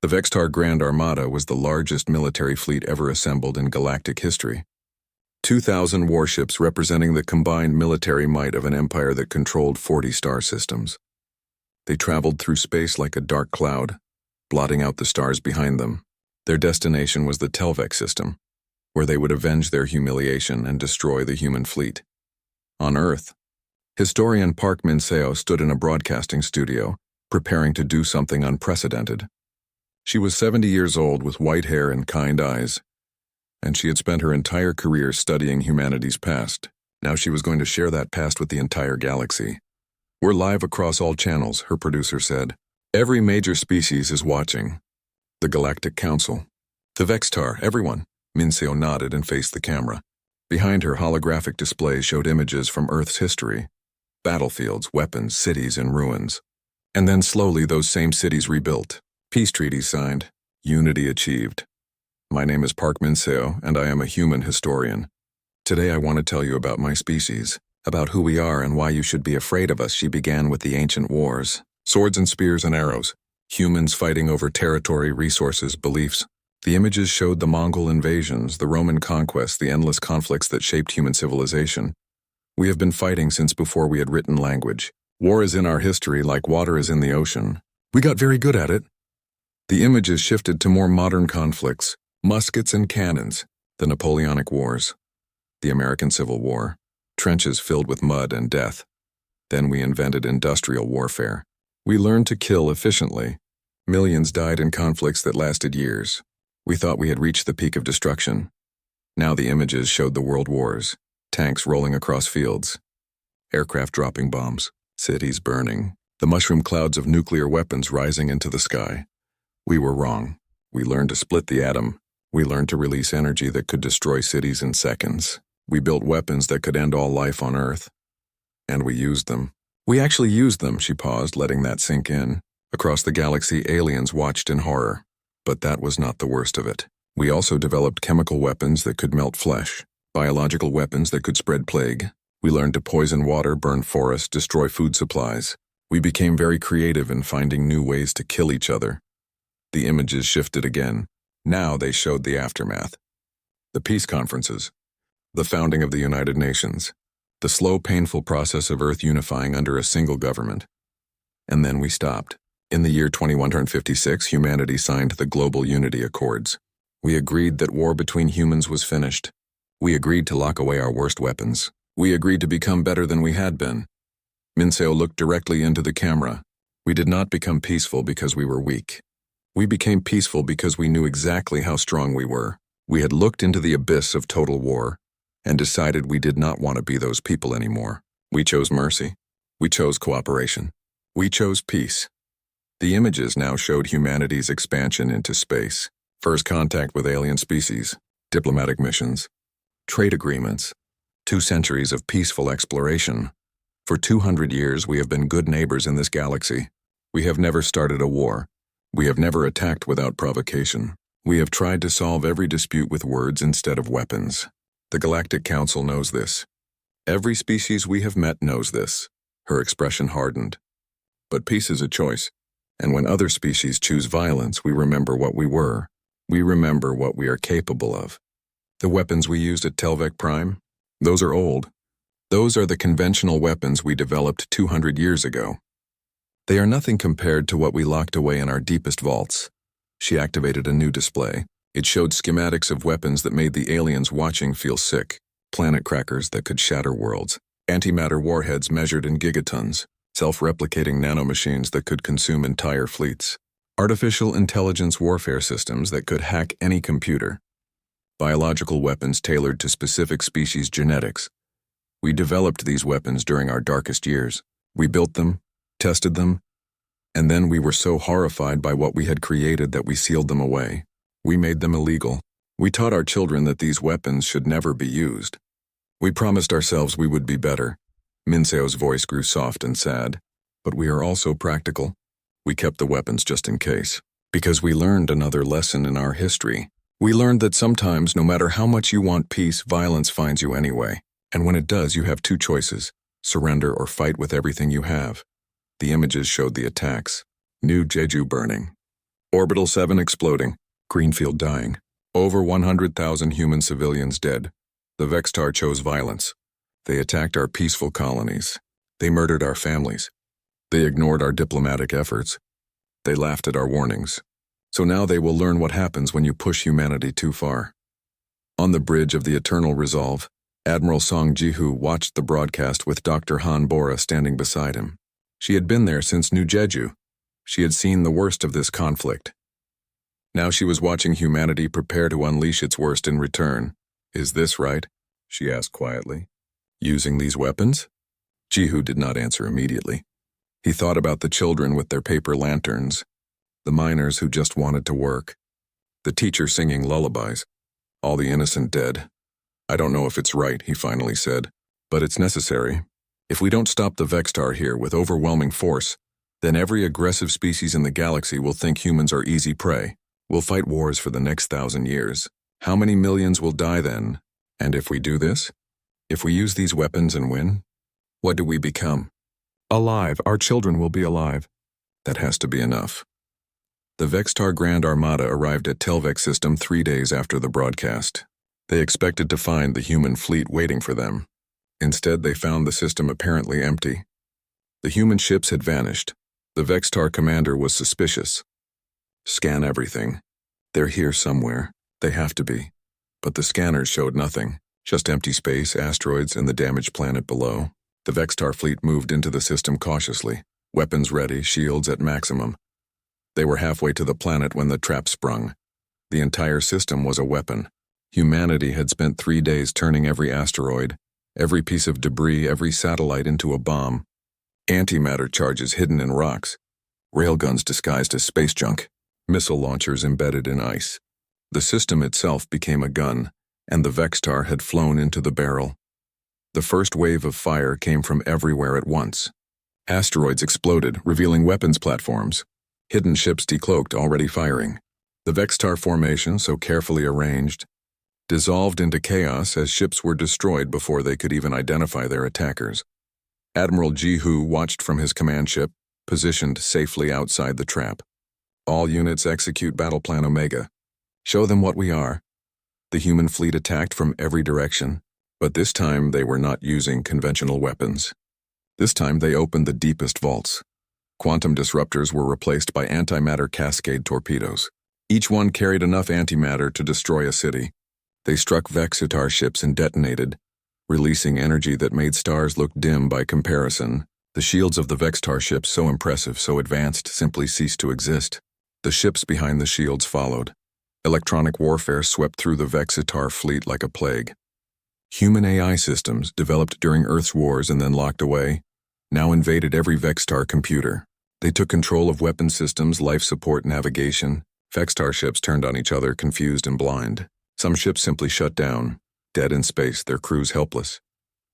The Vextar Grand Armada was the largest military fleet ever assembled in galactic history. 2,000 warships representing the combined military might of an empire that controlled 40 star systems. They traveled through space like a dark cloud, blotting out the stars behind them. Their destination was the Telvec system, where they would avenge their humiliation and destroy the human fleet. On Earth, historian Park Min-seo stood in a broadcasting studio, preparing to do something unprecedented. She was 70 years old with white hair and kind eyes, and she had spent her entire career studying humanity's past. Now she was going to share that past with the entire galaxy. "We're live across all channels," her producer said. "Every major species is watching. The Galactic Council. The Vextar, everyone." Min-seo nodded and faced the camera. Behind her, holographic displays showed images from Earth's history. Battlefields, weapons, cities, and ruins. And then slowly those same cities rebuilt. Peace treaties signed. Unity achieved. My name is Park Min-seo, and I am a human historian. Today I want to tell you about my species, about who we are and why you should be afraid of us. She began with the ancient wars. Swords and spears and arrows. Humans fighting over territory, resources, beliefs. The images showed the Mongol invasions, the Roman conquests, the endless conflicts that shaped human civilization. We have been fighting since before we had written language. War is in our history like water is in the ocean. We got very good at it. The images shifted to more modern conflicts, muskets and cannons, the Napoleonic Wars, the American Civil War, trenches filled with mud and death. Then we invented industrial warfare. We learned to kill efficiently. Millions died in conflicts that lasted years. We thought we had reached the peak of destruction. Now the images showed the world wars, tanks rolling across fields, aircraft dropping bombs, cities burning, the mushroom clouds of nuclear weapons rising into the sky. We were wrong. We learned to split the atom. We learned to release energy that could destroy cities in seconds. We built weapons that could end all life on Earth. And we used them. We actually used them, she paused, letting that sink in. Across the galaxy, aliens watched in horror. But that was not the worst of it. We also developed chemical weapons that could melt flesh, biological weapons that could spread plague. We learned to poison water, burn forests, destroy food supplies. We became very creative in finding new ways to kill each other. The images shifted again. Now they showed the aftermath. The peace conferences. The founding of the United Nations. The slow, painful process of Earth unifying under a single government. And then we stopped. In the year 2156, humanity signed the Global Unity Accords. We agreed that war between humans was finished. We agreed to lock away our worst weapons. We agreed to become better than we had been. Min-seo looked directly into the camera. We did not become peaceful because we were weak. We became peaceful because we knew exactly how strong we were. We had looked into the abyss of total war and decided we did not want to be those people anymore. We chose mercy. We chose cooperation. We chose peace. The images now showed humanity's expansion into space. First contact with alien species, diplomatic missions, trade agreements, 2 centuries of peaceful exploration. For 200 years, we have been good neighbors in this galaxy. We have never started a war. We have never attacked without provocation. We have tried to solve every dispute with words instead of weapons. The Galactic Council knows this. Every species we have met knows this. Her expression hardened. But peace is a choice. And when other species choose violence, we remember what we were. We remember what we are capable of. The weapons we used at Telvec Prime, those are old. Those are the conventional weapons we developed 200 years ago. They are nothing compared to what we locked away in our deepest vaults. She activated a new display. It showed schematics of weapons that made the aliens watching feel sick. Planet crackers that could shatter worlds. Antimatter warheads measured in gigatons. Self-replicating nanomachines that could consume entire fleets. Artificial intelligence warfare systems that could hack any computer. Biological weapons tailored to specific species genetics. We developed these weapons during our darkest years. We built them, tested them, and then we were so horrified by what we had created that we sealed them away. We made them illegal. We taught our children that these weapons should never be used. We promised ourselves we would be better. Min-seo's voice grew soft and sad. But we are also practical. We kept the weapons just in case. Because we learned another lesson in our history. We learned that sometimes, no matter how much you want peace, violence finds you anyway. And when it does, you have 2 choices: surrender or fight with everything you have. The images showed the attacks. New Jeju burning. Orbital 7 exploding. Greenfield dying. Over 100,000 human civilians dead. The Vextar chose violence. They attacked our peaceful colonies. They murdered our families. They ignored our diplomatic efforts. They laughed at our warnings. So now they will learn what happens when you push humanity too far. On the bridge of the Eternal Resolve, Admiral Song Ji-hoo watched the broadcast with Dr. Han Bora standing beside him. She had been there since New Jeju. She had seen the worst of this conflict. Now she was watching humanity prepare to unleash its worst in return. Is this right? She asked quietly. Using these weapons? Ji-hoo did not answer immediately. He thought about the children with their paper lanterns, the miners who just wanted to work, the teacher singing lullabies, all the innocent dead. I don't know if it's right, he finally said, but it's necessary. If we don't stop the Vextar here with overwhelming force, then every aggressive species in the galaxy will think humans are easy prey. We'll fight wars for the next 1,000 years. How many millions will die then? And if we do this? If we use these weapons and win? What do we become? Alive. Our children will be alive. That has to be enough. The Vextar Grand Armada arrived at Telvex System 3 days after the broadcast. They expected to find the human fleet waiting for them. Instead, they found the system apparently empty. The human ships had vanished. The Vextar commander was suspicious. Scan everything. They're here somewhere. They have to be. But the scanners showed nothing. Just empty space, asteroids, and the damaged planet below. The Vextar fleet moved into the system cautiously, weapons ready, shields at maximum. They were halfway to the planet when the trap sprung. The entire system was a weapon. Humanity had spent 3 days turning every asteroid, every piece of debris, every satellite into a bomb. Antimatter charges hidden in rocks. Railguns disguised as space junk. Missile launchers embedded in ice. The system itself became a gun, and the Vextar had flown into the barrel. The first wave of fire came from everywhere at once. Asteroids exploded, revealing weapons platforms. Hidden ships decloaked, already firing. The Vextar formation, so carefully arranged, dissolved into chaos as ships were destroyed before they could even identify their attackers. Admiral Ji-hoo watched from his command ship, positioned safely outside the trap. All units execute Battle Plan Omega. Show them what we are. The human fleet attacked from every direction, but this time they were not using conventional weapons. This time they opened the deepest vaults. Quantum disruptors were replaced by antimatter cascade torpedoes. Each one carried enough antimatter to destroy a city. They struck Vexitar ships and detonated, releasing energy that made stars look dim by comparison. The shields of the Vextar ships, so impressive, so advanced, simply ceased to exist. The ships behind the shields followed. Electronic warfare swept through the Vexitar fleet like a plague. Human AI systems, developed during Earth's wars and then locked away, now invaded every Vextar computer. They took control of weapon systems, life support, navigation. Vextar ships turned on each other, confused and blind. Some ships simply shut down, dead in space, their crews helpless.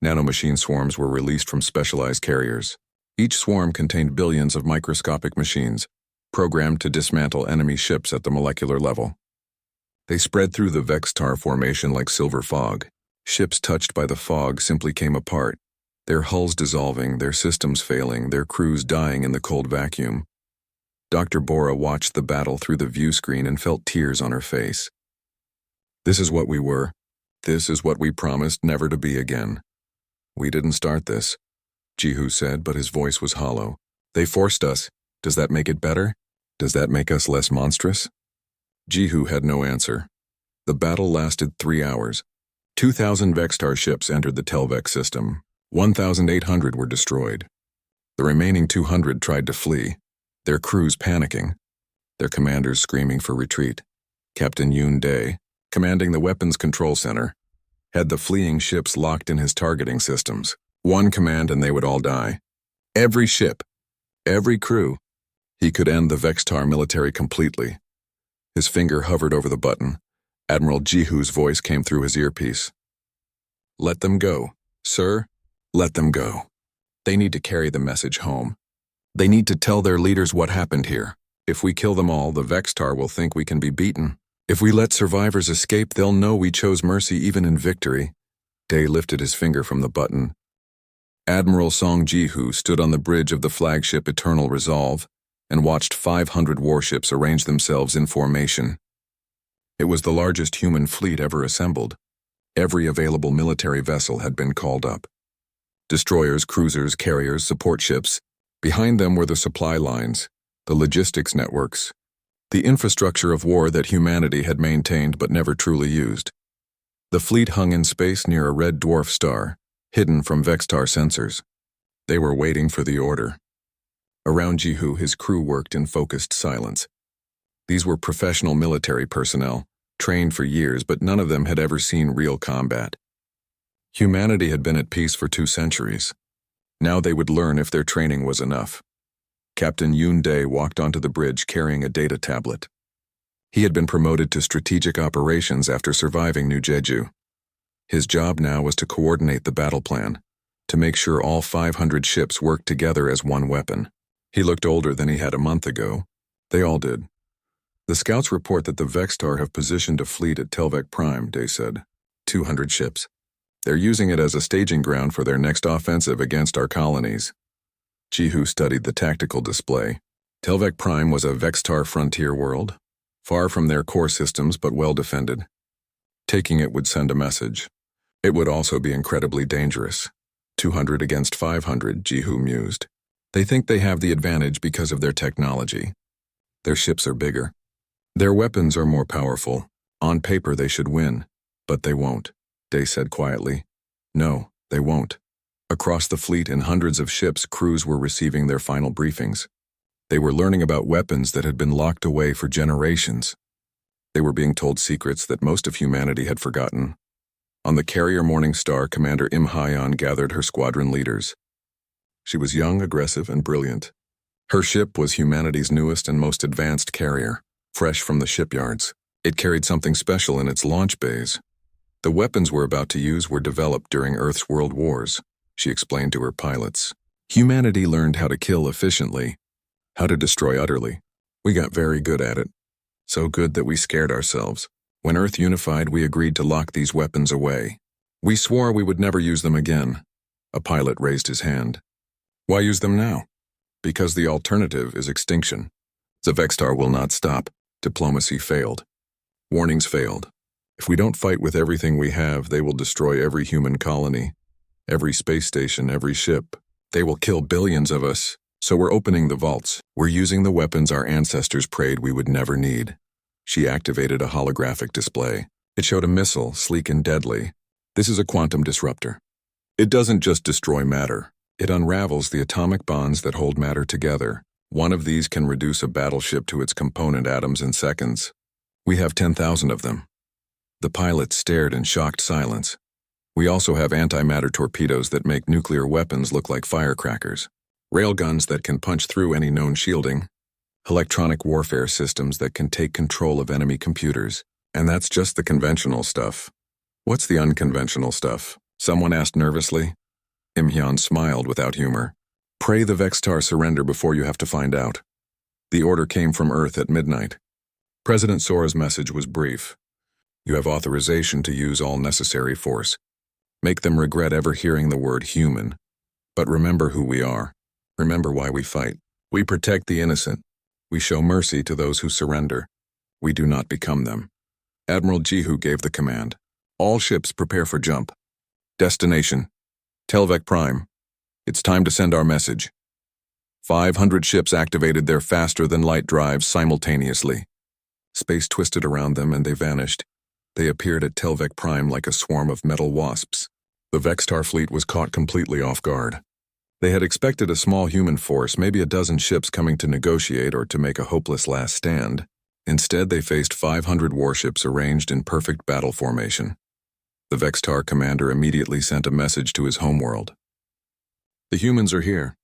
Nanomachine swarms were released from specialized carriers. Each swarm contained billions of microscopic machines, programmed to dismantle enemy ships at the molecular level. They spread through the Vextar formation like silver fog. Ships touched by the fog simply came apart, their hulls dissolving, their systems failing, their crews dying in the cold vacuum. Dr. Bora watched the battle through the view screen and felt tears on her face. This is what we were. This is what we promised never to be again. We didn't start this, Ji-hoo said, but his voice was hollow. They forced us. Does that make it better? Does that make us less monstrous? Ji-hoo had no answer. The battle lasted 3 hours. 2,000 Vextar ships entered the Telvex system. 1,800 were destroyed. The remaining 200 tried to flee, their crews panicking, their commanders screaming for retreat. Captain Yoon Dae, commanding the Weapons Control Center, had the fleeing ships locked in his targeting systems. One command and they would all die. Every ship, every crew. He could end the Vextar military completely. His finger hovered over the button. Admiral Ji-hoo's voice came through his earpiece. Let them go, sir. Let them go. They need to carry the message home. They need to tell their leaders what happened here. If we kill them all, the Vextar will think we can be beaten. If we let survivors escape, they'll know we chose mercy even in victory. Dae lifted his finger from the button. Admiral Song Ji-hoo stood on the bridge of the flagship Eternal Resolve, and watched 500 warships arrange themselves in formation. It was the largest human fleet ever assembled. Every available military vessel had been called up. Destroyers, cruisers, carriers, support ships. Behind them were the supply lines, the logistics networks, the infrastructure of war that humanity had maintained but never truly used. The fleet hung in space near a red dwarf star, hidden from Vextar sensors. They were waiting for the order. Around Jihu, his crew worked in focused silence. These were professional military personnel, trained for years, but none of them had ever seen real combat. Humanity had been at peace for 2 centuries. Now they would learn if their training was enough. Captain Yoon Dae walked onto the bridge carrying a data tablet. He had been promoted to strategic operations after surviving New Jeju. His job now was to coordinate the battle plan, to make sure all 500 ships worked together as one weapon. He looked older than he had a month ago. They all did. The scouts report that the Vextar have positioned a fleet at Telvec Prime, Dae said. 200 ships. They're using it as a staging ground for their next offensive against our colonies. Jihu studied the tactical display. Telvec Prime was a Vextar frontier world, far from their core systems but well defended. Taking it would send a message. It would also be incredibly dangerous. 200 against 500, Jihu mused. They think they have the advantage because of their technology. Their ships are bigger. Their weapons are more powerful. On paper they should win, but they won't, Dae said quietly. No, they won't. Across the fleet in hundreds of ships, crews were receiving their final briefings. They were learning about weapons that had been locked away for generations. They were being told secrets that most of humanity had forgotten. On the carrier Morning Star, Commander Im Hyeon gathered her squadron leaders. She was young, aggressive, and brilliant. Her ship was humanity's newest and most advanced carrier, fresh from the shipyards. It carried something special in its launch bays. The weapons we're about to use were developed during Earth's world wars, she explained to her pilots. Humanity learned how to kill efficiently, how to destroy utterly. We got very good at it. So good that we scared ourselves. When Earth unified, we agreed to lock these weapons away. We swore we would never use them again. A pilot raised his hand. Why use them now? Because the alternative is extinction. The Vextar will not stop. Diplomacy failed. Warnings failed. If we don't fight with everything we have, they will destroy every human colony, every space station, every ship. They will kill billions of us. So we're opening the vaults. We're using the weapons our ancestors prayed we would never need. She activated a holographic display. It showed a missile, sleek and deadly. This is a quantum disruptor. It doesn't just destroy matter. It unravels the atomic bonds that hold matter together. One of these can reduce a battleship to its component atoms in seconds. We have 10,000 of them. The pilots stared in shocked silence. We also have antimatter torpedoes that make nuclear weapons look like firecrackers. Railguns that can punch through any known shielding. Electronic warfare systems that can take control of enemy computers. And that's just the conventional stuff. What's the unconventional stuff? Someone asked nervously. Im Hyun smiled without humor. Pray the Vextar surrender before you have to find out. The order came from Earth at midnight. President Sora's message was brief. You have authorization to use all necessary force. Make them regret ever hearing the word human. But remember who we are. Remember why we fight. We protect the innocent. We show mercy to those who surrender. We do not become them. Admiral Jihu gave the command. All ships prepare for jump. Destination: Telvec Prime. It's time to send our message. 500 ships activated their faster-than-light drives simultaneously. Space twisted around them and they vanished. They appeared at Telvec Prime like a swarm of metal wasps. The Vextar fleet was caught completely off guard. They had expected a small human force, maybe a dozen ships coming to negotiate or to make a hopeless last stand. Instead, they faced 500 warships arranged in perfect battle formation. The Vextar commander immediately sent a message to his homeworld. The humans are here.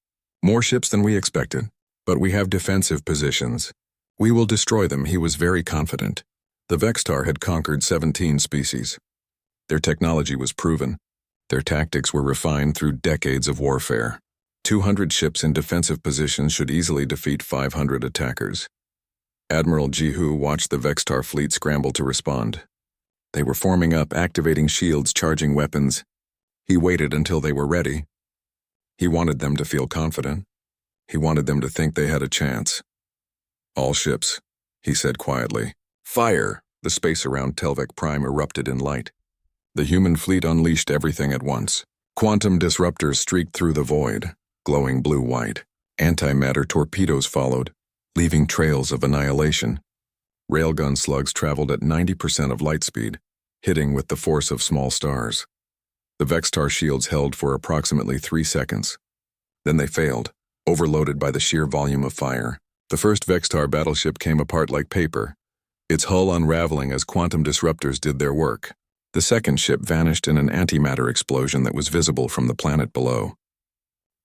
More ships than we expected, but we have defensive positions. We will destroy them, he was very confident. The Vextar had conquered 17 species. Their technology was proven. Their tactics were refined through decades of warfare. 200 ships in defensive positions should easily defeat 500 attackers. Admiral Jihu watched the Vextar fleet scramble to respond. They were forming up, activating shields, charging weapons. He waited until they were ready. He wanted them to feel confident. He wanted them to think they had a chance. All ships, he said quietly. Fire! The space around Telvec Prime erupted in light. The human fleet unleashed everything at once. Quantum disruptors streaked through the void, glowing blue-white. Antimatter torpedoes followed, leaving trails of annihilation. Railgun slugs traveled at 90% of light speed, hitting with the force of small stars. The Vextar shields held for approximately 3 seconds. Then they failed, overloaded by the sheer volume of fire. The first Vextar battleship came apart like paper, its hull unraveling as quantum disruptors did their work. The second ship vanished in an antimatter explosion that was visible from the planet below.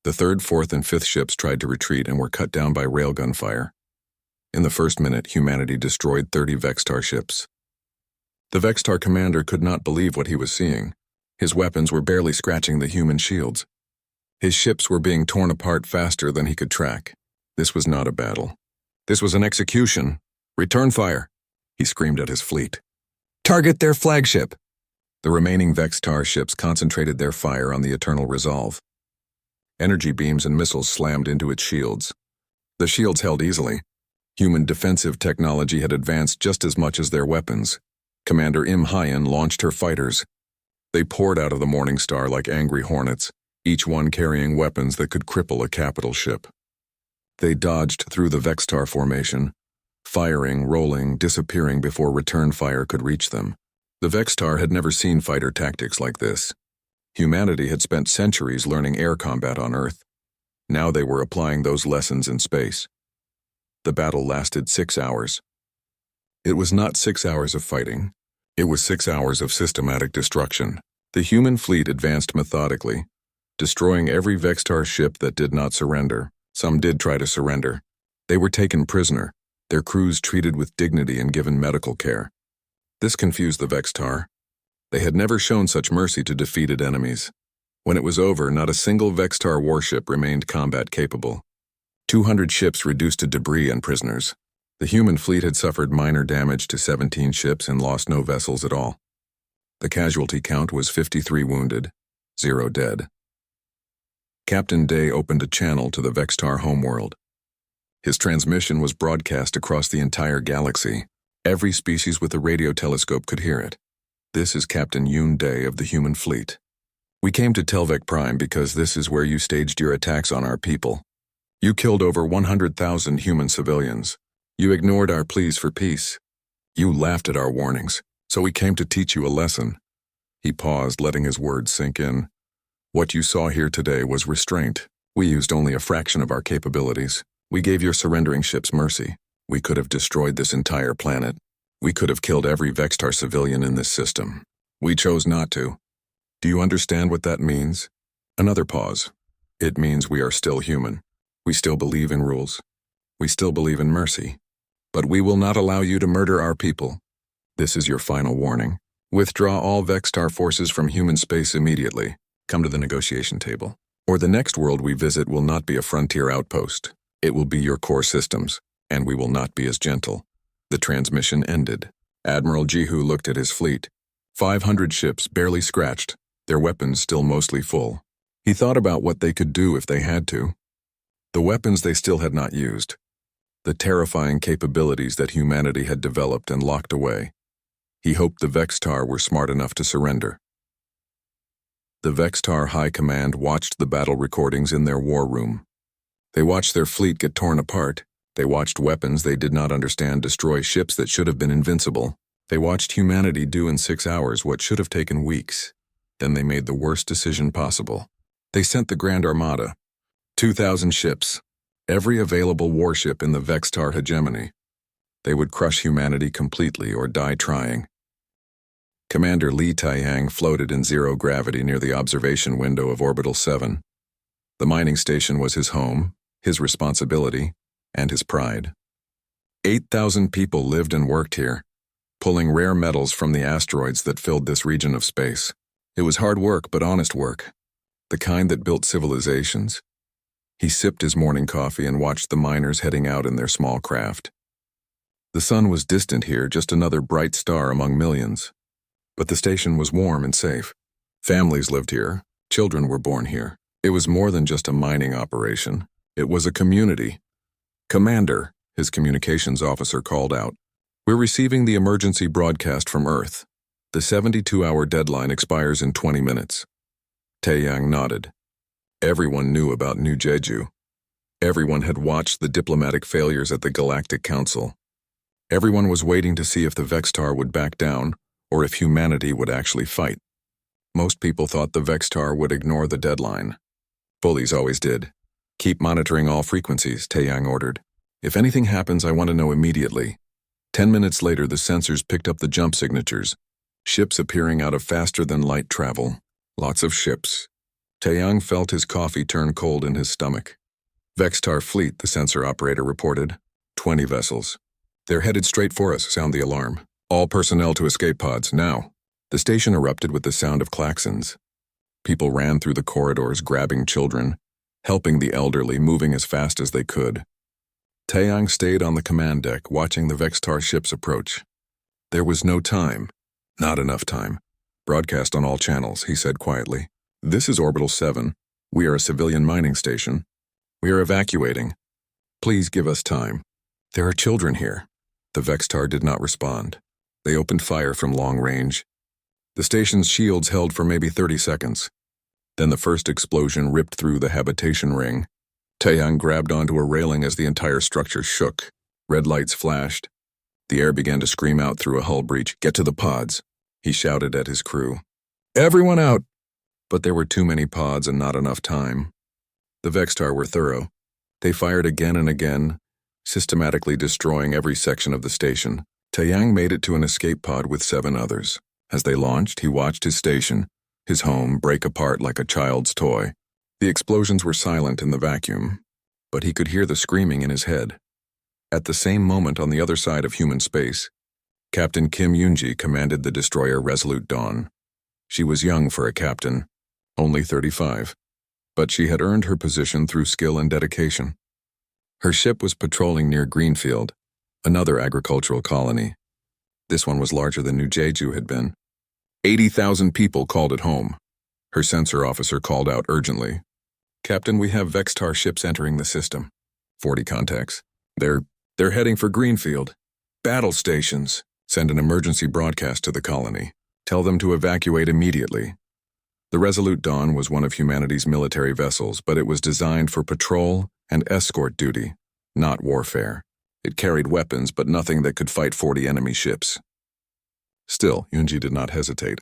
The third, fourth, and fifth ships tried to retreat and were cut down by railgun fire. In the first minute, humanity destroyed 30 Vextar ships. The Vextar commander could not believe what he was seeing. His weapons were barely scratching the human shields. His ships were being torn apart faster than he could track. This was not a battle. This was an execution. Return fire, he screamed at his fleet. Target their flagship. The remaining Vextar ships concentrated their fire on the Eternal Resolve. Energy beams and missiles slammed into its shields. The shields held easily. Human defensive technology had advanced just as much as their weapons. Commander Im Hyan launched her fighters. They poured out of the Morning Star like angry hornets, each one carrying weapons that could cripple a capital ship. They dodged through the Vextar formation, firing, rolling, disappearing before return fire could reach them. The Vextar had never seen fighter tactics like this. Humanity had spent centuries learning air combat on Earth. Now they were applying those lessons in space. The battle lasted 6 hours. It was not 6 hours of fighting. It was 6 hours of systematic destruction. The human fleet advanced methodically, destroying every Vextar ship that did not surrender. Some did try to surrender. They were taken prisoner, their crews treated with dignity and given medical care. This confused the Vextar. They had never shown such mercy to defeated enemies. When it was over, not a single Vextar warship remained combat capable. 200 ships reduced to debris and prisoners. The human fleet had suffered minor damage to 17 ships and lost no vessels at all. The casualty count was 53 wounded, 0 dead. Captain Day opened a channel to the Vextar homeworld. His transmission was broadcast across the entire galaxy. Every species with a radio telescope could hear it. This is Captain Yoon Day of the human fleet. We came to Telvec Prime because this is where you staged your attacks on our people. You killed over 100,000 human civilians. You ignored our pleas for peace. You laughed at our warnings, so we came to teach you a lesson. He paused, letting his words sink in. What you saw here today was restraint. We used only a fraction of our capabilities. We gave your surrendering ships mercy. We could have destroyed this entire planet. We could have killed every Vextar civilian in this system. We chose not to. Do you understand what that means? Another pause. It means we are still human. We still believe in rules. We still believe in mercy. But we will not allow you to murder our people. This is your final warning. Withdraw all Vextar forces from human space immediately. Come to the negotiation table. Or the next world we visit will not be a frontier outpost. It will be your core systems, and we will not be as gentle. The transmission ended. Admiral Jihu looked at his fleet. 500 ships barely scratched, their weapons still mostly full. He thought about what they could do if they had to. The weapons they still had not used. The terrifying capabilities that humanity had developed and locked away. He hoped the Vextar were smart enough to surrender. The Vextar High Command watched the battle recordings in their war room. They watched their fleet get torn apart. They watched weapons they did not understand destroy ships that should have been invincible. They watched humanity do in 6 hours what should have taken weeks. Then they made the worst decision possible. They sent the Grand Armada, 2,000 ships, every available warship in the Vextar hegemony. They would crush humanity completely or die trying. Commander Li Taiyang floated in zero gravity near the observation window of Orbital 7. The mining station was his home, his responsibility, and his pride. 8,000 people lived and worked here, pulling rare metals from the asteroids that filled this region of space. It was hard work, but honest work, the kind that built civilizations. He sipped his morning coffee and watched the miners heading out in their small craft. The sun was distant here, just another bright star among millions. But the station was warm and safe. Families lived here, children were born here. It was more than just a mining operation. It was a community. Commander, His communications officer called out. We're receiving the emergency broadcast from Earth. The 72-hour deadline expires in 20 minutes. Taeyang nodded. Everyone knew about New Jeju. Everyone had watched the diplomatic failures at the Galactic Council. Everyone was waiting to see if the Vextar would back down, or if humanity would actually fight. Most people thought the Vextar would ignore the deadline. Bullies always did. Keep monitoring all frequencies, Taeyang ordered. If anything happens, I want to know immediately. 10 minutes later, the sensors picked up the jump signatures. Ships appearing out of faster-than-light travel. Lots of ships. Taeyang felt his coffee turn cold in his stomach. Vextar fleet, the sensor operator reported. 20 vessels. They're headed straight for us, sound the alarm. All personnel to escape pods, now. The station erupted with the sound of klaxons. People ran through the corridors, grabbing children, helping the elderly, moving as fast as they could. Taeyang stayed on the command deck, watching the Vextar ships approach. There was no time. Not enough time. Broadcast on all channels, he said quietly. This is Orbital 7. We are a civilian mining station. We are evacuating. Please give us time. There are children here. The Vextar did not respond. They opened fire from long range. The station's shields held for maybe 30 seconds. Then the first explosion ripped through the habitation ring. Taeyang grabbed onto a railing as the entire structure shook. Red lights flashed. The air began to scream out through a hull breach. Get to the pods, he shouted at his crew. Everyone out! But there were too many pods and not enough time. The Vextar were thorough. They fired again and again, systematically destroying every section of the station. Taeyang made it to an escape pod with 7 others. As they launched, he watched his station, his home, break apart like a child's toy. The explosions were silent in the vacuum, but he could hear the screaming in his head. At the same moment on the other side of human space, Captain Kim Yoonji commanded the destroyer Resolute Dawn. She was young for a captain, only 35, but she had earned her position through skill and dedication. Her ship was patrolling near Greenfield, another agricultural colony. This one was larger than New Jeju had been. 80,000 people called it home. Her sensor officer called out urgently. Captain, we have Vextar ships entering the system. 40 contacts. They're heading for Greenfield. Battle stations. Send an emergency broadcast to the colony. Tell them to evacuate immediately. The Resolute Dawn was one of humanity's military vessels, but it was designed for patrol and escort duty, not warfare. It carried weapons, but nothing that could fight 40 enemy ships. Still, Yoonji did not hesitate.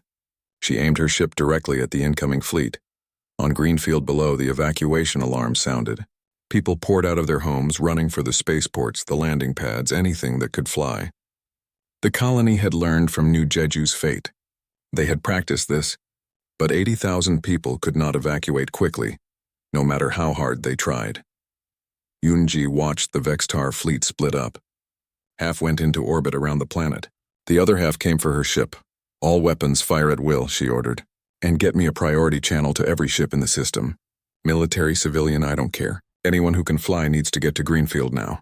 She aimed her ship directly at the incoming fleet. On Greenfield below, the evacuation alarm sounded. People poured out of their homes, running for the spaceports, the landing pads, anything that could fly. The colony had learned from New Jeju's fate. They had practiced this, but 80,000 people could not evacuate quickly, no matter how hard they tried. Yoonji watched the Vextar fleet split up. Half went into orbit around the planet. The other half came for her ship. All weapons fire at will, she ordered. And get me a priority channel to every ship in the system. Military, civilian, I don't care. Anyone who can fly needs to get to Greenfield now.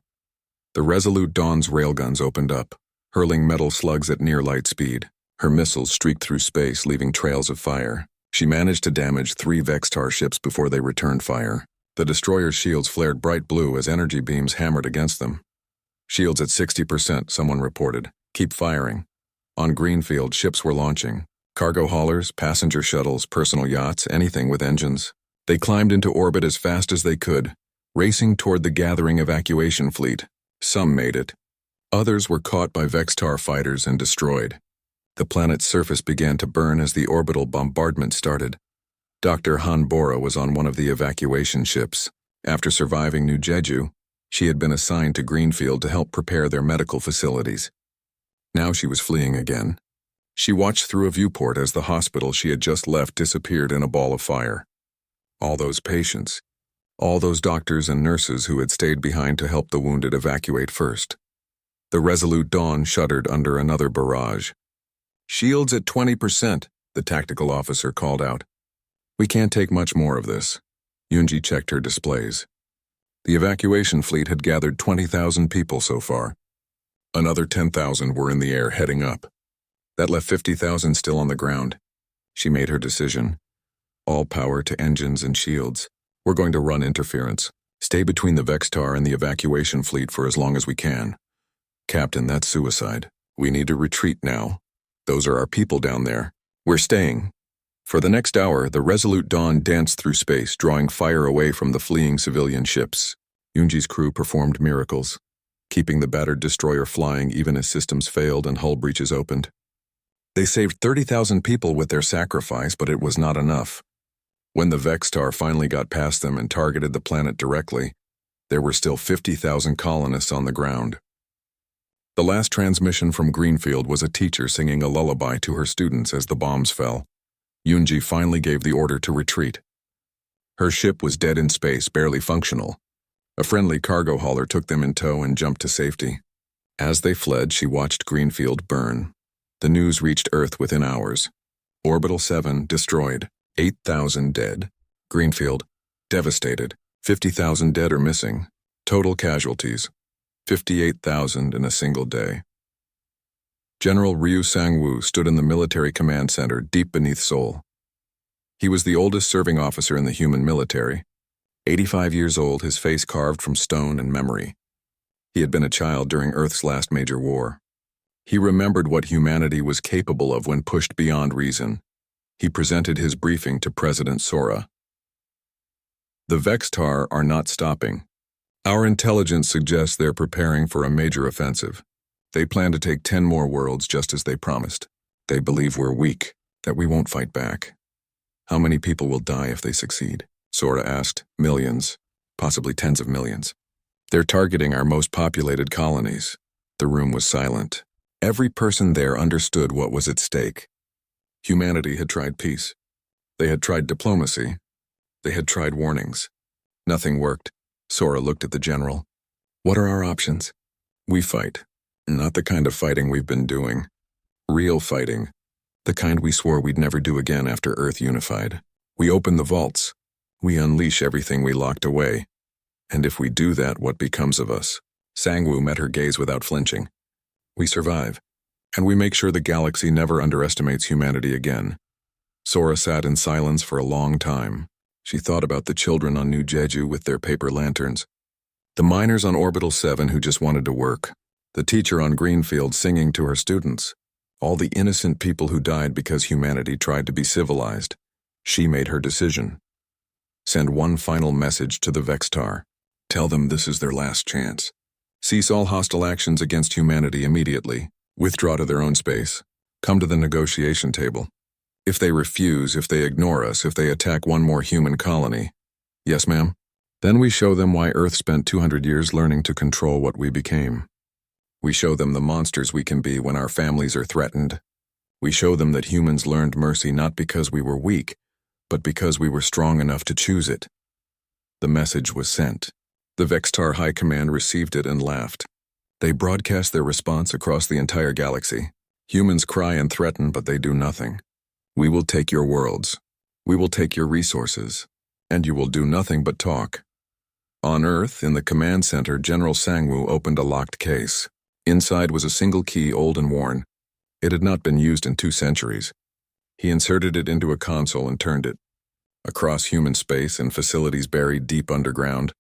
The Resolute Dawn's railguns opened up, hurling metal slugs at near light speed. Her missiles streaked through space, leaving trails of fire. She managed to damage 3 Vextar ships before they returned fire. The destroyer's shields flared bright blue as energy beams hammered against them. Shields at 60%, someone reported. Keep firing. On Greenfield, ships were launching. Cargo haulers, passenger shuttles, personal yachts, anything with engines. They climbed into orbit as fast as they could, racing toward the gathering evacuation fleet. Some made it. Others were caught by Vextar fighters and destroyed. The planet's surface began to burn as the orbital bombardment started. Dr. Han Bora was on one of the evacuation ships. After surviving New Jeju, she had been assigned to Greenfield to help prepare their medical facilities. Now she was fleeing again. She watched through a viewport as the hospital she had just left disappeared in a ball of fire. All those patients, all those doctors and nurses who had stayed behind to help the wounded evacuate first. The Resolute Dawn shuddered under another barrage. Shields at 20%, the tactical officer called out. We can't take much more of this. Yoonji checked her displays. The evacuation fleet had gathered 20,000 people so far. Another 10,000 were in the air heading up. That left 50,000 still on the ground. She made her decision. All power to engines and shields. We're going to run interference. Stay between the Vextar and the evacuation fleet for as long as we can. Captain, that's suicide. We need to retreat now. Those are our people down there. We're staying. For the next hour, the Resolute Dawn danced through space, drawing fire away from the fleeing civilian ships. Yunji's crew performed miracles, keeping the battered destroyer flying even as systems failed and hull breaches opened. They saved 30,000 people with their sacrifice, but it was not enough. When the Vextar finally got past them and targeted the planet directly, there were still 50,000 colonists on the ground. The last transmission from Greenfield was a teacher singing a lullaby to her students as the bombs fell. Yunji finally gave the order to retreat. Her ship was dead in space, barely functional. A friendly cargo hauler took them in tow and jumped to safety. As they fled, she watched Greenfield burn. The news reached Earth within hours. Orbital 7 destroyed, 8,000 dead. Greenfield devastated, 50,000 dead or missing. Total casualties, 58,000 in a single day. General Ryu Sang-woo stood in the military command center deep beneath Seoul. He was the oldest serving officer in the human military. 85 years old, his face carved from stone and memory. He had been a child during Earth's last major war. He remembered what humanity was capable of when pushed beyond reason. He presented his briefing to President Sora. The Vextar are not stopping. Our intelligence suggests they're preparing for a major offensive. They plan to take 10 more worlds just as they promised. They believe we're weak, that we won't fight back. How many people will die if they succeed? Sora asked. Millions, possibly tens of millions. They're targeting our most populated colonies. The room was silent. Every person there understood what was at stake. Humanity had tried peace. They had tried diplomacy. They had tried warnings. Nothing worked. Sora looked at the general. What are our options? We fight. Not the kind of fighting we've been doing. Real fighting. The kind we swore we'd never do again after Earth unified. We open the vaults. We unleash everything we locked away. And if we do that, what becomes of us? Sang-woo met her gaze without flinching. We survive. And we make sure the galaxy never underestimates humanity again. Sora sat in silence for a long time. She thought about the children on New Jeju with their paper lanterns. The miners on Orbital 7 who just wanted to work. The teacher on Greenfield singing to her students. All the innocent people who died because humanity tried to be civilized. She made her decision. Send one final message to the Vextar. Tell them this is their last chance. Cease all hostile actions against humanity immediately. Withdraw to their own space. Come to the negotiation table. If they refuse, if they ignore us, if they attack one more human colony. Yes, ma'am? Then we show them why Earth spent 200 years learning to control what we became. We show them the monsters we can be when our families are threatened. We show them that humans learned mercy not because we were weak, but because we were strong enough to choose it. The message was sent. The Vextar High Command received it and laughed. They broadcast their response across the entire galaxy. Humans cry and threaten, but they do nothing. We will take your worlds. We will take your resources. And you will do nothing but talk. On Earth, in the command center, General Sang-woo opened a locked case. Inside was a single key, old and worn. It had not been used in 2 centuries. He inserted it into a console and turned it. Across human space and facilities buried deep underground,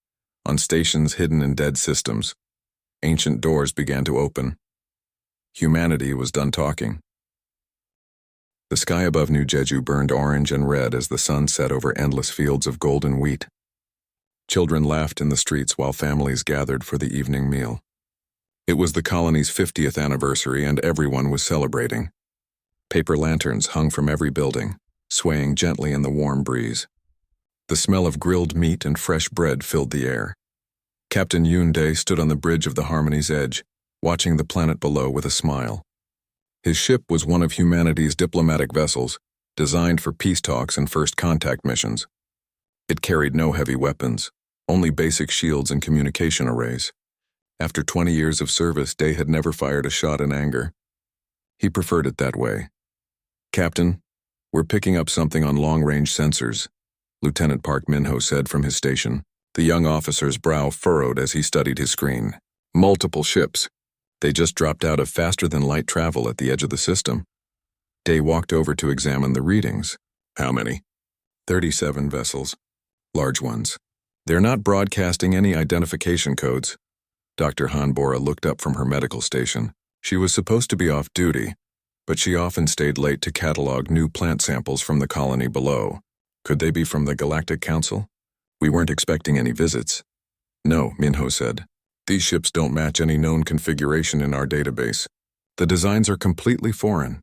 on stations hidden in dead systems, ancient doors began to open. Humanity was done talking. The sky above New Jeju burned orange and red as the sun set over endless fields of golden wheat. Children laughed in the streets while families gathered for the evening meal. It was the colony's 50th anniversary and everyone was celebrating. Paper lanterns hung from every building, swaying gently in the warm breeze. The smell of grilled meat and fresh bread filled the air. Captain Yoon-dae stood on the bridge of the Harmony's edge, watching the planet below with a smile. His ship was one of humanity's diplomatic vessels, designed for peace talks and first contact missions. It carried no heavy weapons, only basic shields and communication arrays. After 20 years of service, Dae had never fired a shot in anger. He preferred it that way. Captain, we're picking up something on long-range sensors, Lieutenant Park Min-ho said from his station. The young officer's brow furrowed as he studied his screen. Multiple ships. They just dropped out of faster-than-light travel at the edge of the system. Dae walked over to examine the readings. How many? 37 vessels. Large ones. They're not broadcasting any identification codes. Dr. Hanbora looked up from her medical station. She was supposed to be off duty, but she often stayed late to catalog new plant samples from the colony below. Could they be from the Galactic Council? We weren't expecting any visits. No, Minho said. These ships don't match any known configuration in our database. The designs are completely foreign.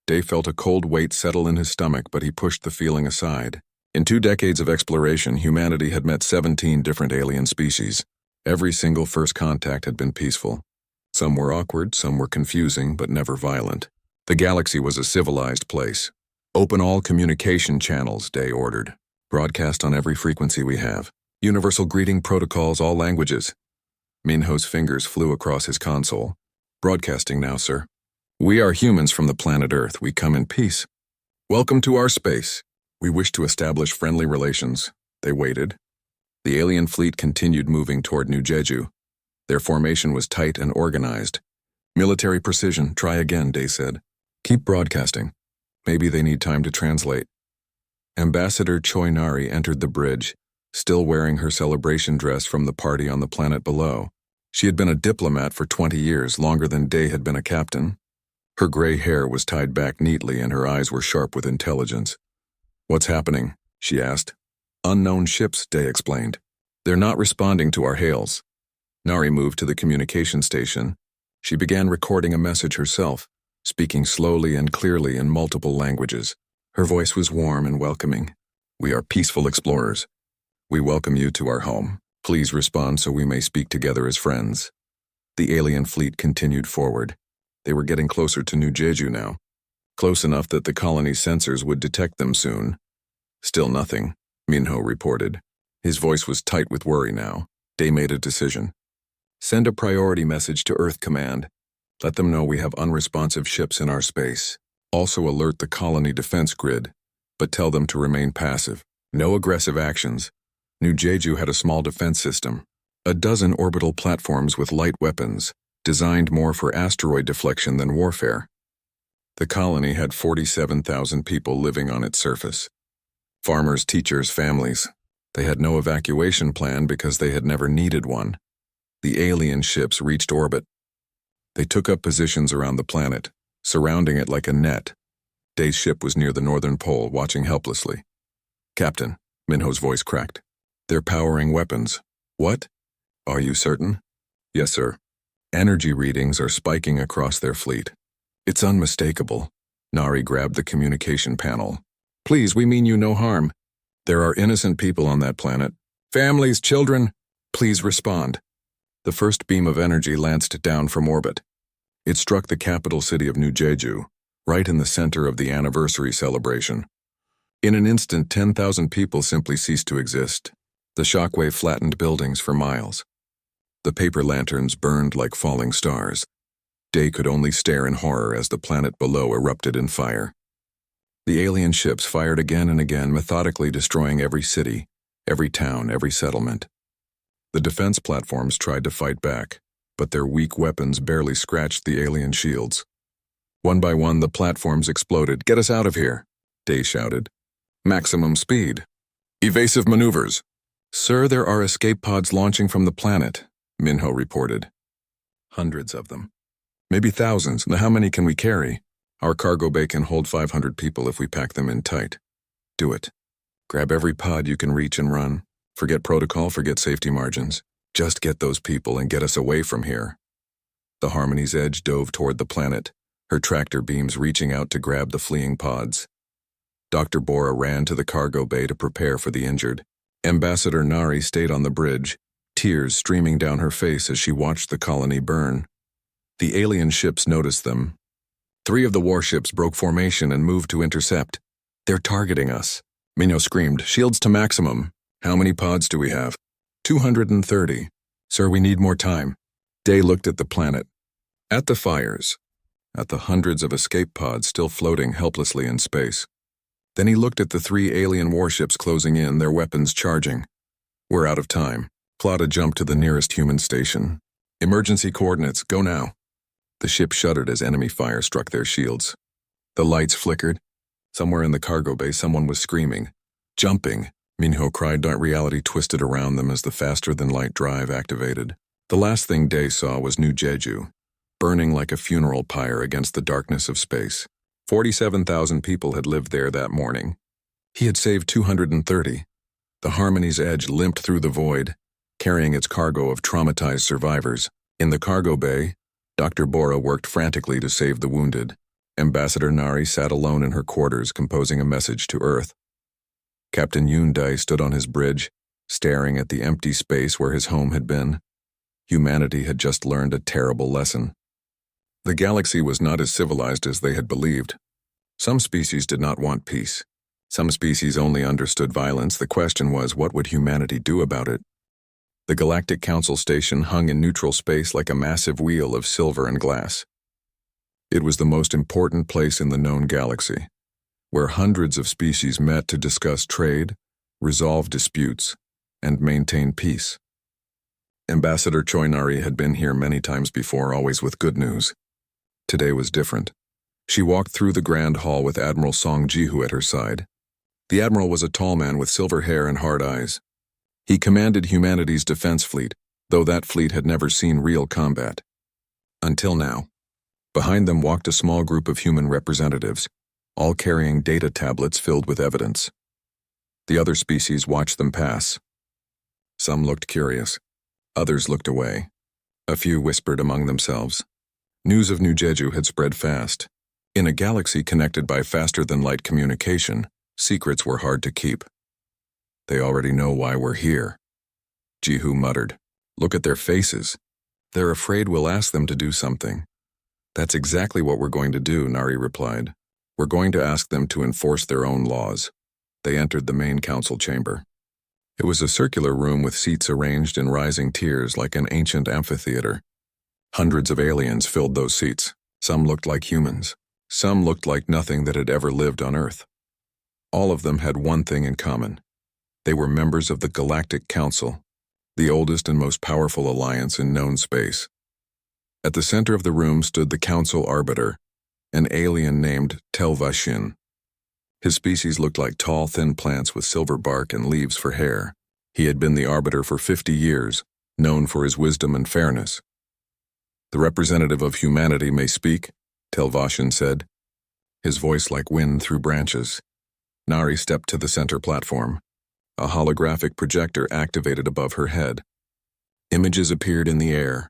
Day felt a cold weight settle in his stomach, but he pushed the feeling aside. In 2 decades of exploration, humanity had met 17 different alien species. Every single first contact had been peaceful. Some were awkward, some were confusing, but never violent. The galaxy was a civilized place. Open all communication channels, Day ordered. Broadcast on every frequency we have. Universal greeting protocols, all languages. Minho's fingers flew across his console. Broadcasting now, sir. We are humans from the planet Earth. We come in peace. Welcome to our space. We wish to establish friendly relations. They waited. The alien fleet continued moving toward New Jeju. Their formation was tight and organized. Military precision. Try again, Day said. Keep broadcasting. Maybe they need time to translate. Ambassador Choi Nari entered the bridge, still wearing her celebration dress from the party on the planet below. She had been a diplomat for 20 years, longer than Day had been a captain. Her gray hair was tied back neatly and her eyes were sharp with intelligence. What's happening? She asked. Unknown ships, Day explained. They're not responding to our hails. Nari moved to the communication station. She began recording a message herself, speaking slowly and clearly in multiple languages. Her voice was warm and welcoming. We are peaceful explorers. We welcome you to our home. Please respond so we may speak together as friends. The alien fleet continued forward. They were getting closer to New Jeju now. Close enough that the colony's sensors would detect them soon. Still nothing, Minho reported. His voice was tight with worry now. Day made a decision. Send a priority message to Earth Command. Let them know we have unresponsive ships in our space. Also alert the colony defense grid, but tell them to remain passive. No aggressive actions. New Jeju had a small defense system. 12 orbital platforms with light weapons, designed more for asteroid deflection than warfare. The colony had 47,000 people living on its surface. Farmers, teachers, families. They had no evacuation plan because they had never needed one. The alien ships reached orbit. They took up positions around the planet, surrounding it like a net. Day's ship was near the northern pole, watching helplessly. Captain, Minho's voice cracked. They're powering weapons. What? Are you certain? Yes, sir. Energy readings are spiking across their fleet. It's unmistakable. Nari grabbed the communication panel. Please, we mean you no harm. There are innocent people on that planet. Families, children. Please respond. The first beam of energy lanced down from orbit. It struck the capital city of New Jeju, right in the center of the anniversary celebration. In an instant, 10,000 people simply ceased to exist. The shockwave flattened buildings for miles. The paper lanterns burned like falling stars. Day could only stare in horror as the planet below erupted in fire. The alien ships fired again and again, methodically destroying every city, every town, every settlement. The defense platforms tried to fight back, but their weak weapons barely scratched the alien shields. One by one, the platforms exploded. Get us out of here, Day shouted. Maximum speed. Evasive maneuvers. Sir, there are escape pods launching from the planet, Minho reported. Hundreds of them. Maybe thousands. Now how many can we carry? Our cargo bay can hold 500 people if we pack them in tight. Do it. Grab every pod you can reach and run. Forget protocol, forget safety margins. Just get those people and get us away from here. The Harmony's Edge dove toward the planet, her tractor beams reaching out to grab the fleeing pods. Dr. Bora ran to the cargo bay to prepare for the injured. Ambassador Nari stayed on the bridge, tears streaming down her face as she watched the colony burn. The alien ships noticed them. 3 of the warships broke formation and moved to intercept. They're targeting us. Minho screamed, shields to maximum. How many pods do we have? 230. Sir, we need more time. Day looked at the planet. At the fires. At the hundreds of escape pods still floating helplessly in space. Then he looked at the 3 alien warships closing in, their weapons charging. We're out of time. Claudia jumped to the nearest human station. Emergency coordinates, go now. The ship shuddered as enemy fire struck their shields. The lights flickered. Somewhere in the cargo bay, someone was screaming, jumping, Minho cried. Reality twisted around them as the faster-than-light drive activated. The last thing Day saw was New Jeju, burning like a funeral pyre against the darkness of space. 47,000 people had lived there that morning. He had saved 230. The Harmony's Edge limped through the void, carrying its cargo of traumatized survivors. In the cargo bay, Dr. Bora worked frantically to save the wounded. Ambassador Nari sat alone in her quarters, composing a message to Earth. Captain Yundai stood on his bridge, staring at the empty space where his home had been. Humanity had just learned a terrible lesson. The galaxy was not as civilized as they had believed. Some species did not want peace. Some species only understood violence. The question was, what would humanity do about it? The Galactic Council station hung in neutral space like a massive wheel of silver and glass. It was the most important place in the known galaxy, where hundreds of species met to discuss trade, resolve disputes, and maintain peace. Ambassador Choi Nari had been here many times before, always with good news. Today was different. She walked through the grand hall with Admiral Song Jihu at her side. The admiral was a tall man with silver hair and hard eyes. He commanded humanity's defense fleet, though that fleet had never seen real combat. Until now. Behind them walked a small group of human representatives, all carrying data tablets filled with evidence. The other species watched them pass. Some looked curious. Others looked away. A few whispered among themselves. News of New Jeju had spread fast. In a galaxy connected by faster-than-light communication, secrets were hard to keep. They already know why we're here. Jihu muttered. Look at their faces. They're afraid we'll ask them to do something. That's exactly what we're going to do, Nari replied. We're going to ask them to enforce their own laws. They entered the main council chamber. It was a circular room with seats arranged in rising tiers like an ancient amphitheater. Hundreds of aliens filled those seats. Some looked like humans. Some looked like nothing that had ever lived on Earth. All of them had one thing in common. They were members of the Galactic Council, the oldest and most powerful alliance in known space. At the center of the room stood the Council Arbiter, an alien named Telvashin. His species looked like tall, thin plants with silver bark and leaves for hair. He had been the Arbiter for 50 years, known for his wisdom and fairness. The representative of humanity may speak, Telvashin said, his voice like wind through branches. Nari stepped to the center platform. A holographic projector activated above her head. Images appeared in the air.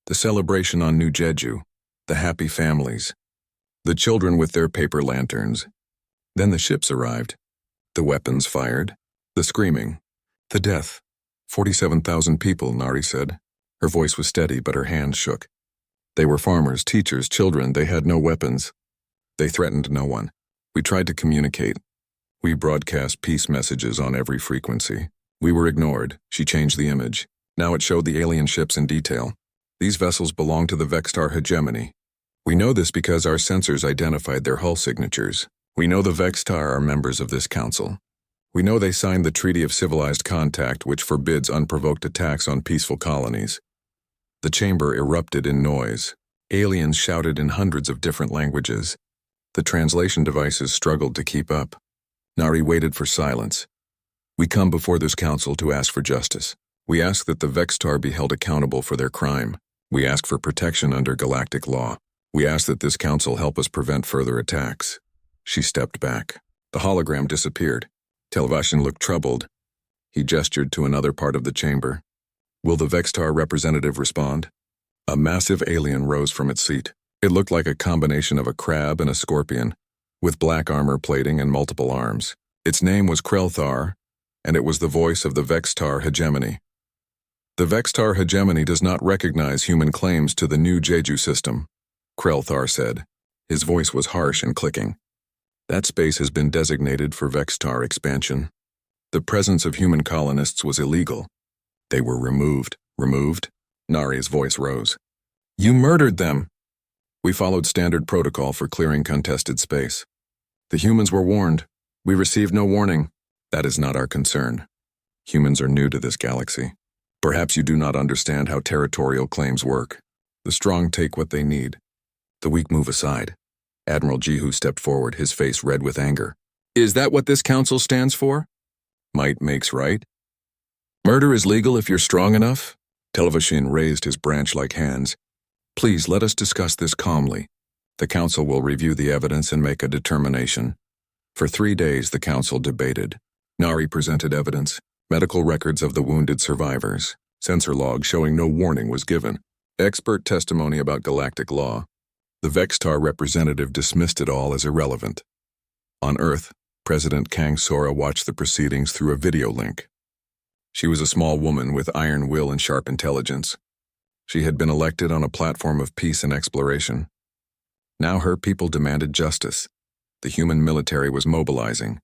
The celebration on New Jeju, the happy families, the children with their paper lanterns. Then the ships arrived. The weapons fired. The screaming. The death. 47,000 people, Nari said. Her voice was steady, but her hands shook. They were farmers, teachers, children. They had no weapons. They threatened no one. We tried to communicate. We broadcast peace messages on every frequency. We were ignored. She changed the image. Now it showed the alien ships in detail. These vessels belong to the Vextar hegemony. We know this because our sensors identified their hull signatures. We know the Vextar are members of this council. We know they signed the Treaty of Civilized Contact, which forbids unprovoked attacks on peaceful colonies. The chamber erupted in noise. Aliens shouted in hundreds of different languages. The translation devices struggled to keep up. Nari waited for silence. We come before this council to ask for justice. We ask that the Vextar be held accountable for their crime. We ask for protection under galactic law. We ask that this council help us prevent further attacks. She stepped back. The hologram disappeared. Telvashin looked troubled. He gestured to another part of the chamber. Will the Vextar representative respond? A massive alien rose from its seat. It looked like a combination of a crab and a scorpion, with black armor plating and multiple arms. Its name was Krelthar, and it was the voice of the Vextar hegemony. The Vextar hegemony does not recognize human claims to the New Jeju system, Krelthar said. His voice was harsh and clicking. That space has been designated for Vextar expansion. The presence of human colonists was illegal. They were removed. Removed? Nari's voice rose. You murdered them! We followed standard protocol for clearing contested space. The humans were warned. We received no warning. That is not our concern. Humans are new to this galaxy. Perhaps you do not understand how territorial claims work. The strong take what they need. The weak move aside. Admiral Jihu stepped forward, his face red with anger. Is that what this council stands for? Might makes right? Murder is legal if you're strong enough? Televashin raised his branch-like hands. Please let us discuss this calmly. The council will review the evidence and make a determination. For 3 days the council debated. Nari presented evidence, medical records of the wounded survivors, sensor log showing no warning was given, expert testimony about galactic law. The Vextar representative dismissed it all as irrelevant. On Earth, President Kang Sora watched the proceedings through a video link. She was a small woman with iron will and sharp intelligence. She had been elected on a platform of peace and exploration. Now her people demanded justice. The human military was mobilizing.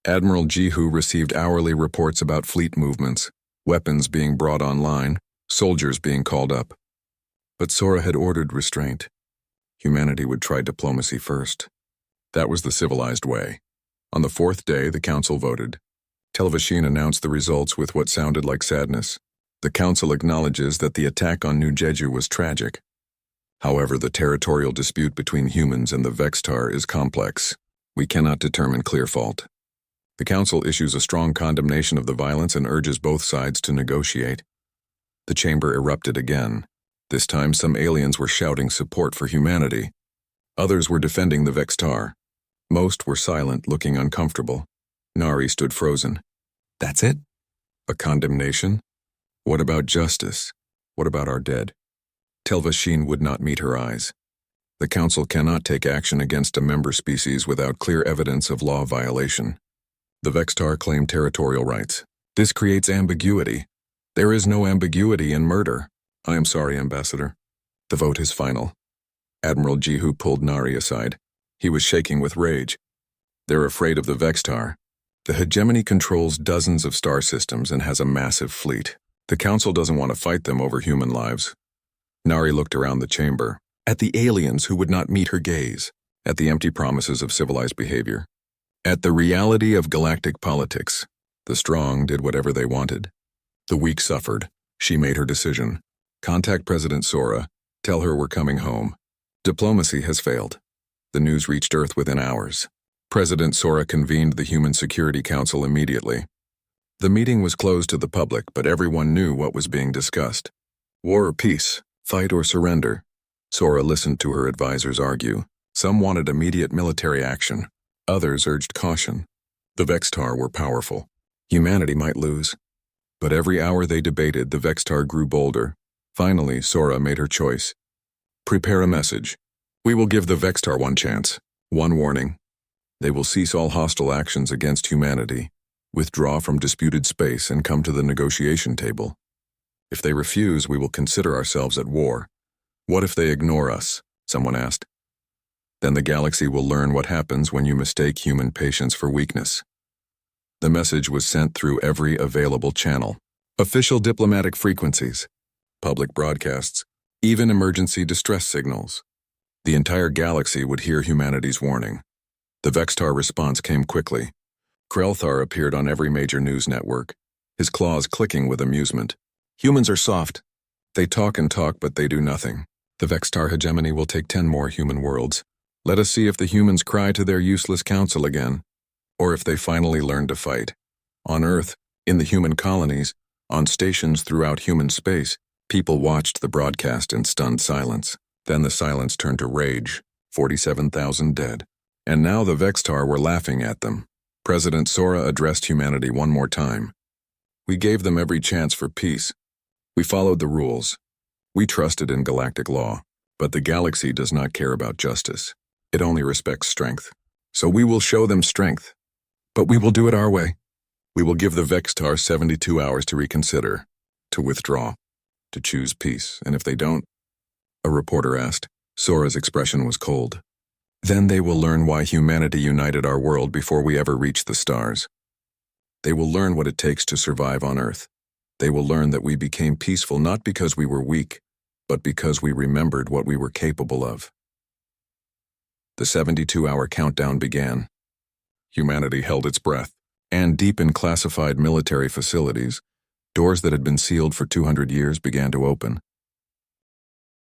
Admiral Jihu received hourly reports about fleet movements, weapons being brought online, soldiers being called up. But Sora had ordered restraint. Humanity would try diplomacy first. That was the civilized way. On the 4th day, the council voted. Televashin announced the results with what sounded like sadness. The council acknowledges that the attack on New Jeju was tragic. However, the territorial dispute between humans and the Vextar is complex. We cannot determine clear fault. The council issues a strong condemnation of the violence and urges both sides to negotiate. The chamber erupted again. This time some aliens were shouting support for humanity. Others were defending the Vextar. Most were silent, looking uncomfortable. Nari stood frozen. That's it? A condemnation? What about justice? What about our dead? Telvashin would not meet her eyes. The council cannot take action against a member species without clear evidence of law violation. The Vextar claim territorial rights. This creates ambiguity. There is no ambiguity in murder. I am sorry, Ambassador. The vote is final. Admiral Jihu pulled Nari aside. He was shaking with rage. They're afraid of the Vextar. The hegemony controls dozens of star systems and has a massive fleet. The council doesn't want to fight them over human lives. Nari looked around the chamber, at the aliens who would not meet her gaze, at the empty promises of civilized behavior, at the reality of galactic politics. The strong did whatever they wanted. The weak suffered. She made her decision. Contact President Sora. Tell her we're coming home. Diplomacy has failed. The news reached Earth within hours. President Sora convened the Human Security Council immediately. The meeting was closed to the public, but everyone knew what was being discussed. War or peace, fight or surrender. Sora listened to her advisors argue. Some wanted immediate military action. Others urged caution. The Vextar were powerful. Humanity might lose. But every hour they debated, the Vextar grew bolder. Finally, Sora made her choice. Prepare a message. We will give the Vextar one chance, one warning. They will cease all hostile actions against humanity, withdraw from disputed space, and come to the negotiation table. If they refuse, we will consider ourselves at war. What if they ignore us? Someone asked. Then the galaxy will learn what happens when you mistake human patience for weakness. The message was sent through every available channel. Official diplomatic frequencies, public broadcasts, even emergency distress signals. The entire galaxy would hear humanity's warning. The Vextar response came quickly. Krelthar appeared on every major news network, his claws clicking with amusement. Humans are soft. They talk and talk, but they do nothing. The Vextar hegemony will take 10 more human worlds. Let us see if the humans cry to their useless council again, or if they finally learn to fight. On Earth, in the human colonies, on stations throughout human space, people watched the broadcast in stunned silence. Then the silence turned to rage. 47,000 dead. And now the Vextar were laughing at them. President Sora addressed humanity one more time. We gave them every chance for peace. We followed the rules. We trusted in galactic law. But the galaxy does not care about justice. It only respects strength. So we will show them strength. But we will do it our way. We will give the Vextar 72 hours to reconsider, to withdraw, to choose peace. And if they don't, a reporter asked. Sora's expression was cold. Then they will learn why humanity united our world before we ever reached the stars. They will learn what it takes to survive on Earth. They will learn that we became peaceful not because we were weak, but because we remembered what we were capable of. The 72-hour countdown began. Humanity held its breath, and deep in classified military facilities, doors that had been sealed for 200 years began to open.